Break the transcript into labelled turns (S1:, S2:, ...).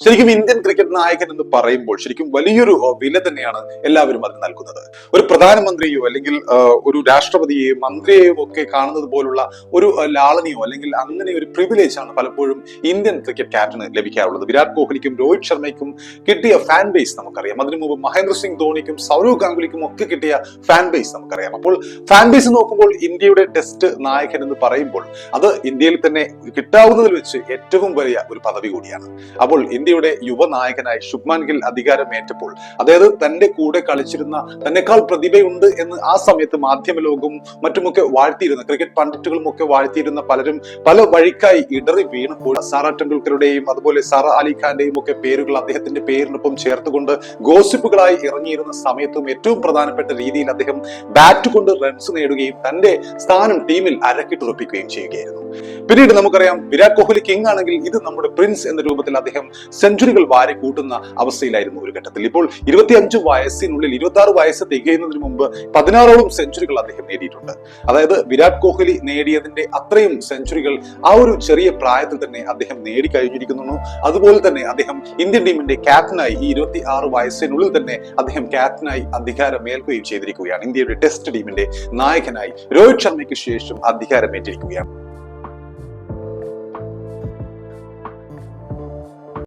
S1: ശരിക്കും Indian cricket നായകൻ എന്ന് പറയുമ്പോൾ ശരിക്കും വലിയൊരു വില തന്നെയാണ് എല്ലാവരും അതിന് നൽകുന്നത്. ഒരു പ്രധാനമന്ത്രിയോ അല്ലെങ്കിൽ ഒരു രാഷ്ട്രപതിയെയോ മന്ത്രിയെയോ ഒക്കെ കാണുന്നത് പോലുള്ള ഒരു ലാളനയോ അല്ലെങ്കിൽ അങ്ങനെ ഒരു പ്രിവിലേജ് ആണ് പലപ്പോഴും ഇന്ത്യൻ ക്രിക്കറ്റ് ക്യാപ്റ്റന് ലഭിക്കാറുള്ളത്. വിരാട് കോഹ്ലിക്കും രോഹിത് ശർമ്മയ്ക്കും കിട്ടിയ ഫാൻ ബേസ് നമുക്കറിയാം. അതിനു മുമ്പ് മഹേന്ദ്ര സിംഗ് ധോണിക്കും സൗരവ് ഗാംഗുലിക്കും ഒക്കെ കിട്ടിയ ഫാൻ ബേസ് നമുക്കറിയാം. അപ്പോൾ ഫാൻ ബേസ് നോക്കുമ്പോൾ ഇന്ത്യയുടെ ടെസ്റ്റ് നായകൻ എന്ന് പറയുമ്പോൾ അത് ഇന്ത്യയിൽ തന്നെ കിട്ടാവുന്നതിൽ വെച്ച് ഏറ്റവും വലിയ ഒരു പദവി കൂടിയാണ്. അപ്പോൾ ഇന്ത്യയുടെ യുവനായകനായി ശുഭ്മാൻ ഗിൽ അധികാരമേറ്റപ്പോൾ, അതായത് തന്റെ കൂടെ കളിച്ചിരുന്ന തന്നെക്കാൾ പ്രതിഭയുണ്ട് എന്ന് ആ സമയത്ത് മാധ്യമ ലോകവും മറ്റുമൊക്കെ വാഴ്ത്തിയിരുന്ന, ക്രിക്കറ്റ് പണ്ഡിറ്റുകളും ഒക്കെ വാഴ്ത്തിയിരുന്ന പലരും പല വഴിക്കായി ഇടറി വീണപ്പോൾ സാറ ടെണ്ടുൽക്കറുടെയും അതുപോലെ സാറ അലി ഖാന്റെയും ഒക്കെ പേരുകൾ അദ്ദേഹത്തിന്റെ പേരിനൊപ്പം ചേർത്തുകൊണ്ട് ഗോസിപ്പുകളായി ഇറങ്ങിയിരുന്ന സമയത്തും ഏറ്റവും പ്രധാനപ്പെട്ട രീതിയിൽ അദ്ദേഹം ബാറ്റ് കൊണ്ട് റൺസ് നേടുകയും തന്റെ സ്ഥാനം ടീമിൽ അരക്കിട്ടുറപ്പിക്കുകയും ചെയ്യുകയായിരുന്നു. പിന്നീട് നമുക്കറിയാം വിരാട് കോഹ്ലി കിങ് ആണെങ്കിൽ ഇത് നമ്മുടെ പ്രിൻസ് എന്ന രൂപത്തിൽ അദ്ദേഹം സെഞ്ചുറികൾ വാരി കൂട്ടുന്ന അവസ്ഥയിലായിരുന്നു ഒരു ഘട്ടത്തിൽ. ഇപ്പോൾ 25 വയസ്സിനുള്ളിൽ 26 വയസ്സ് തികയുന്നതിന് മുമ്പ് 16ഓളം സെഞ്ചുറികൾ അദ്ദേഹം നേടിയിട്ടുണ്ട്. അതായത് വിരാട് കോഹ്ലി നേടിയതിന്റെ അത്രയും സെഞ്ചുറികൾ ആ ഒരു ചെറിയ പ്രായത്തിൽ തന്നെ അദ്ദേഹം നേടിക്കഴിഞ്ഞിരിക്കുന്നു. അതുപോലെ തന്നെ അദ്ദേഹം ഇന്ത്യൻ ടീമിന്റെ ക്യാപ്റ്റനായി ഈ 26 വയസ്സിനുള്ളിൽ തന്നെ അദ്ദേഹം ക്യാപ്റ്റനായി അധികാരമേൽക്കുകയും ചെയ്തിരിക്കുകയാണ്. ഇന്ത്യയുടെ ടെസ്റ്റ് ടീമിന്റെ നായകനായി രോഹിത് ശർമ്മയ്ക്ക് ശേഷം അധികാരമേറ്റിരിക്കുകയാണ്.